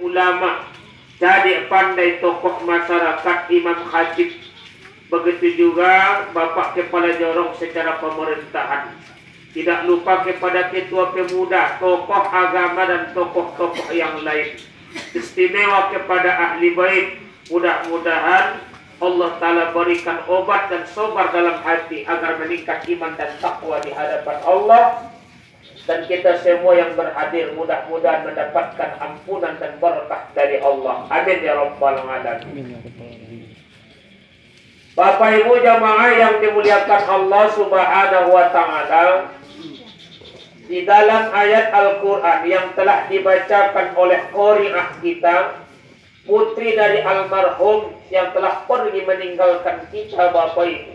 ulama, jadi pandai tokoh masyarakat, imam khatib. Begitu juga Bapak Kepala Jorong secara pemerintahan. Tidak lupa kepada ketua pemuda, tokoh agama dan tokoh-tokoh yang lain. Istimewa kepada ahli bait. Mudah-mudahan Allah Ta'ala berikan obat dan sobar dalam hati agar meningkat iman dan takwa di hadapan Allah. Dan kita semua yang berhadir mudah-mudahan mendapatkan ampunan dan berkah dari Allah. Amin ya rabbal alamin. Bapak Ibu jamaah yang dimuliakan Allah Subhanahu wa taala, di dalam ayat Al-Qur'an yang telah dibacakan oleh qari'ah kita, putri dari almarhum yang telah pergi meninggalkan kita Bapak Ibu,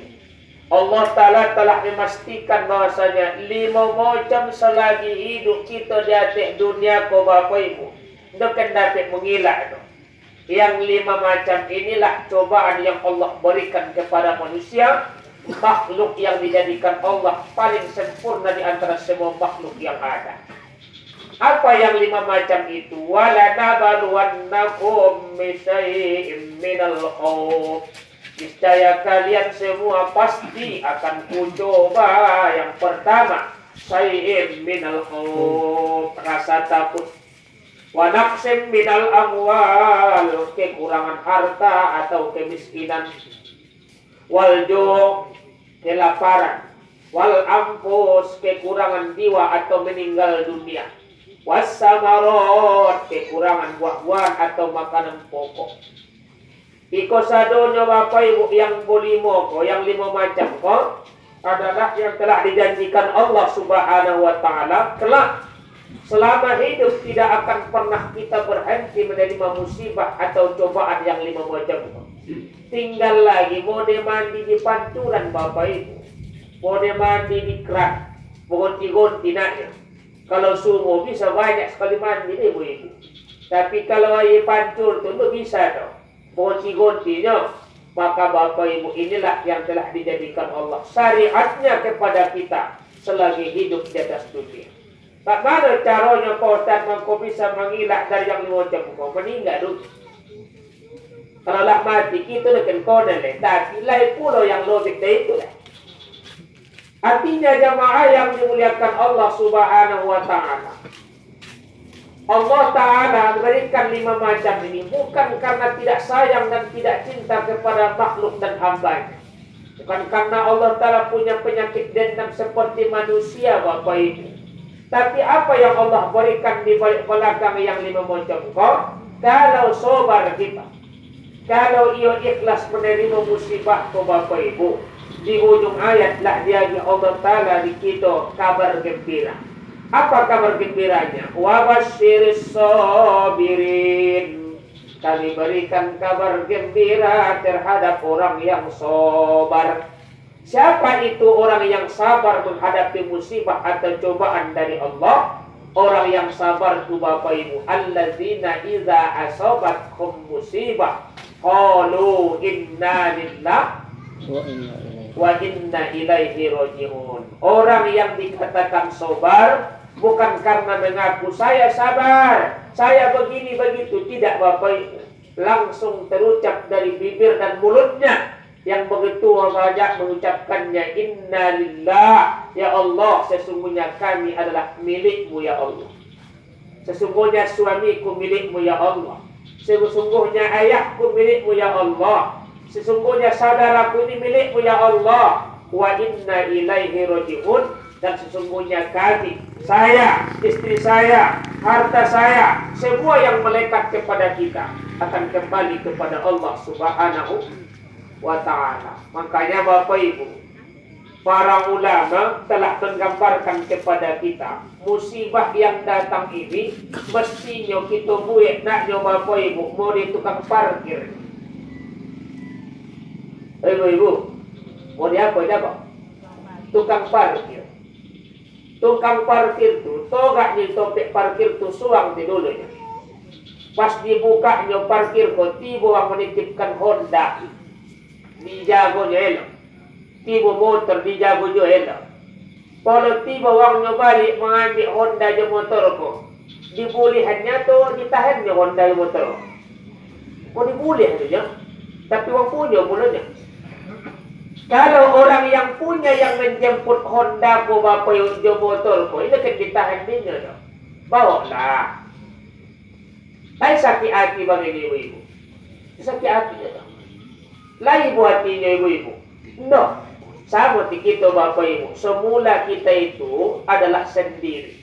Allah Ta'ala telah memastikan bahwasanya 5 macam selagi hidup kita di atas dunia ko Bapak Ibu, bukan dapat mengilah itu. Yang 5 macam inilah cobaan yang Allah berikan kepada manusia, makhluk yang dijadikan Allah paling sempurna di antara semua makhluk yang ada. Apa yang 5 macam itu? Wala nabluwannakum bisyai'im minal khauf. Niscaya kalian semua pasti akan kucoba. Yang pertama, syai'im minal khauf, rasa takut. Wa naqsim minal amwal, kekurangan harta atau kemiskinan. Wal ju', kelaparan. Wal anfus, kekurangan jiwa atau meninggal dunia. Was samarot, kekurangan buah-buahan atau makanan pokok. Iko sadonya Bapak Ibu yang bolimo ko, yang 5 macam ko adalah yang telah dijanjikan Allah Subhanahu wa taala kelak. Selama hidup tidak akan pernah kita berhenti menerima musibah atau cobaan yang 5 macam itu. Tinggal lagi mau mandi di pancuran Bapak Ibu, mau mandi di keran, mau gonti-gonti naknya. Kalau sumo bisa banyak sekali mandi Ibu-ibu. Tapi kalau air pancur itu tidak bisa dong. Mau gonti-gontinya, maka Bapak Ibu inilah yang telah dijadikan Allah syariatnya kepada kita selagi hidup di atas dunia. Bagaimana caranya kau kau bisa mengilah dari yang 5 macam kau meninggal dulu. Kalau lah mati kita lekan kau nilai, tapi lain pula yang logik dari itu lah. Artinya jamaah yang dimuliakan Allah Subhanahu wa ta'ala, Allah Ta'ala memberikan 5 macam ini bukan karena tidak sayang dan tidak cinta kepada makhluk dan hambanya. Bukan karena Allah Ta'ala punya penyakit dendam seperti manusia Bapak Ibu. Tapi apa yang Allah berikan di belakang yang 5 macam kau, kalau sobar kita, kalau ia ikhlas menerima musibah kau Bapak Ibu, di ujung ayat lah dia Allah Ta'ala di kita kabar gembira. Apa kabar gembiranya? Wa basyiris sabirin. Kami berikan kabar gembira terhadap orang yang sabar. Siapa itu orang yang sabar menghadapi musibah atau cobaan dari Allah? Orang yang sabar itu Bapak Ibu, alladzina idza asabatkum musibah qalu inna lillahi wa inna ilaihi raji'un. Orang yang dikatakan sabar bukan karena mengaku saya sabar, saya begini begitu, tidak Bapak Ibu. Langsung terucap dari bibir dan mulutnya yang begitu banyak mengucapkannya, inna lillah, ya Allah, sesungguhnya kami adalah milikmu ya Allah. Sesungguhnya suamiku milikmu ya Allah. Sesungguhnya ayahku milikmu ya Allah. Sesungguhnya saudaraku ini milikmu ya Allah. Wa inna ilaihi raji'un. Dan sesungguhnya kami, saya, istri saya, harta saya, semua yang melekat kepada kita akan kembali kepada Allah Subhanahu wa ta'ala. Makanya Bapak Ibu, para ulama telah menggambarkan kepada kita musibah yang datang ini mestinya kita buat naknya Bapak Ibu mau di tukang parkir. Ibu-ibu, mau di apa aja Pak? Tukang parkir. Tukang parkir itu togaknya topik parkir itu suang di dulunya. Pas dibukanya parkir kok tiba orang menitipkan Honda. Dijagonya elok, tiba motor dijagonya elok. Kalau tiba orangnya balik mengambil Honda je motor ko, Dibulihannya tuh ditahannya Honda motor. Mau dibulih aja, tapi orang punya mulanya. Kalau orang yang punya yang menjemput Honda ko bapak yung motor ko, ini kan ditahan ninyo dong. Bawa lah. Ay sakit hati bang ibu-ibu. Sakit hati ya dong. Lai buat hatinya ibu-ibu. No. Sama kita bapak ibu. Semula kita itu adalah sendiri.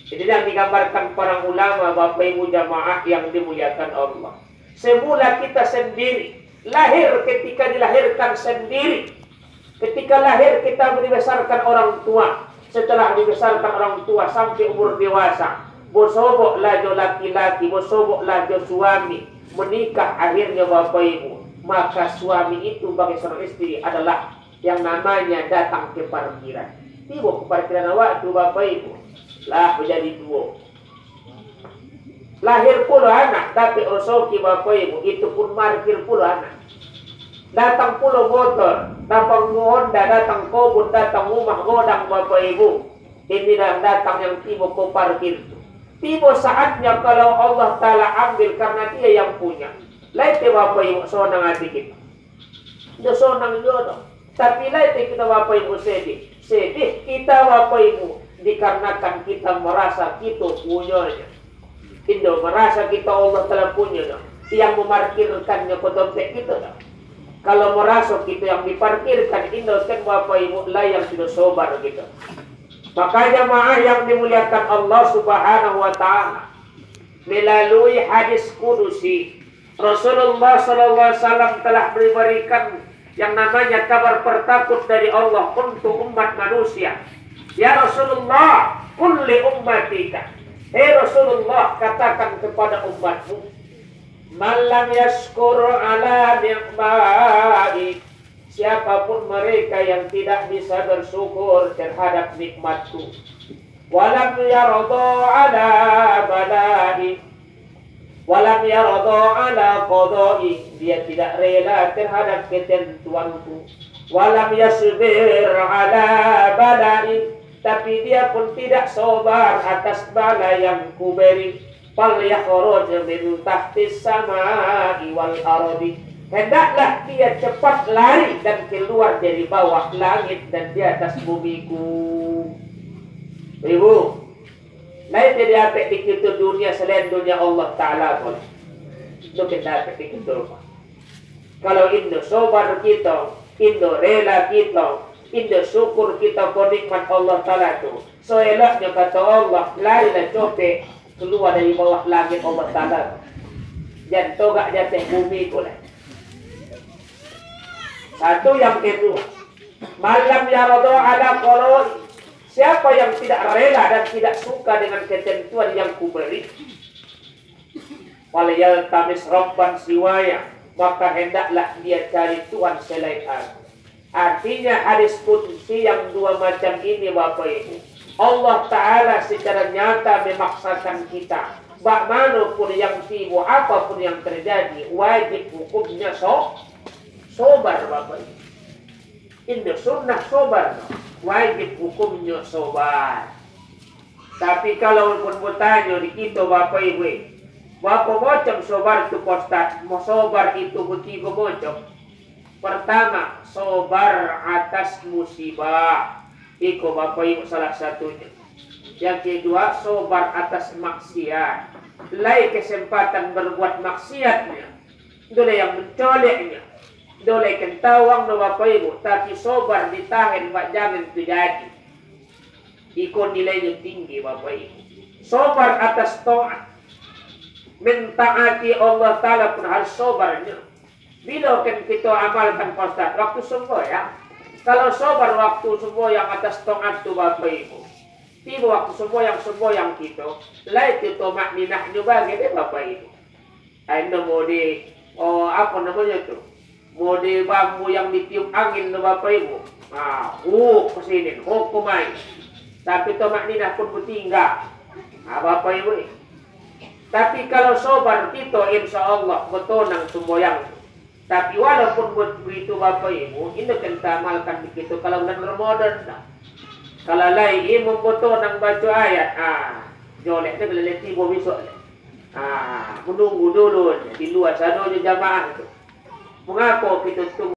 Jadi yang digambarkan para ulama bapak ibu jamaah yang dimuliakan Allah. Semula kita sendiri. Lahir ketika dilahirkan sendiri. Ketika lahir kita dibesarkan orang tua. Setelah dibesarkan orang tua sampai umur dewasa. Bosoboklah jo laki-laki, bosoboklah jo suami. Menikah akhirnya bapak ibu. Maka suami itu bagi seorang istri adalah yang namanya datang ke parkiran. Tiba ke parkiran waktu bapak ibu. Lah menjadi dua. Lahir puluh anak, tapi rosoki bapak ibu. Itu pun parkir puluh anak. Datang pulau motor, datang Honda, datang kobun, datang rumah godang bapak ibu. Ini datang yang tiba ke parkir. Tiba saatnya kalau Allah Ta'ala ambil karena dia yang punya. Laite bapak ibu sonang hati kita. Dia sonang jodoh. Tapi laite kita bapak ibu sedih. Sedih kita bapak ibu. Dikarenakan kita merasa kita punyanya. Indo merasa kita Allah Ta'ala punya. Yang memarkirkannya ke dompet kita. Kalau merasa kita yang diparkirkan Indo kan bapak ibu lah yang sudah sobar gitu. Maka jamaah yang dimuliakan Allah Subhanahu wa Ta'ala, melalui hadis kudusi Rasulullah SAW telah memberikan yang namanya kabar pertakut dari Allah untuk umat manusia. Ya Rasulullah, kulli ummatika. Hei Rasulullah, katakan kepada umatmu, malam yaskur ala ni'mai, siapapun mereka yang tidak bisa bersyukur terhadap nikmatku, walam yarada ala balai, walam yarada ala qadai, dia tidak rela terhadap ketentuanku, walam yasbir ala balai, tapi dia pun tidak sabar atas bala yang kuberi. Fal yakhruj min tahtis samai wal ardi, hendaklah dia cepat lari dan keluar dari bawah langit dan di atas bumiku. Ibu, lain jadi apa di dunia selain dunia Allah Ta'ala pun. Itu kita apa di rumah. Kalau Indo sobar kita, Indo rela kita, Indo syukur kita por nikmat Allah Ta'ala itu. So eloknya kata Allah, larilah cope keluar dari bawah langit Allah Ta'ala. Dan togak jatuh bumi pula. Satu yang kedua, malam yarado ala qoloi, siapa yang tidak rela dan tidak suka dengan ketentuan yang kuberi, walayal tamis rabban siwaya, maka hendaklah dia cari Tuhan selain aku. Artinya hadis qudsi yang dua macam ini bapak ibu, Allah Ta'ala secara nyata memaksakan kita. Bagaimanapun yang tiba, apapun yang terjadi, wajib hukumnya sobar bapak ibu. Ini sunnah sobar, wajib hukumnya sobar. Tapi kalau pun bertanya di kita bapak ibu, berapa macam sobar itu Ustaz? Mau sobar itu bertiga macam. Pertama, sobar atas musibah. Iko bapak ibu salah satunya. Yang kedua, sobar atas maksiat. Lai kesempatan berbuat maksiatnya, dole yang mencoleknya, dole kentawang no bapak ibu. Tapi sobar ditahan, pak jangan terjadi. Iko nilainya tinggi bapak ibu. Sobar atas taat, mentaati Allah Ta'ala pun harus sobarnya. Bila kan kita amalkan Ustaz waktu semua ya. Kalau sobar waktu semua yang atas taat tu bapak ibu, tiba waktu semua yang kita, lain itu makninah juga gede bapak ibu. Anda mau di apa namanya tu, mau di bambu yang ditiup angin tu bapak ibu, kesini, kemai. Tapi tu makninah pun bertinggal, bapak ibu. Tapi kalau sobar kita, insya Allah betonang semua yang. Tapi walaupun begitu bapak ibu, ini kita amalkan begitu kalau bulan Ramadan. Kalau lain membutuh nang baca ayat, Jolek tu kalau tiba besok. Menunggu dulu di luar sana je jamaah tu. Mengapa kita tunggu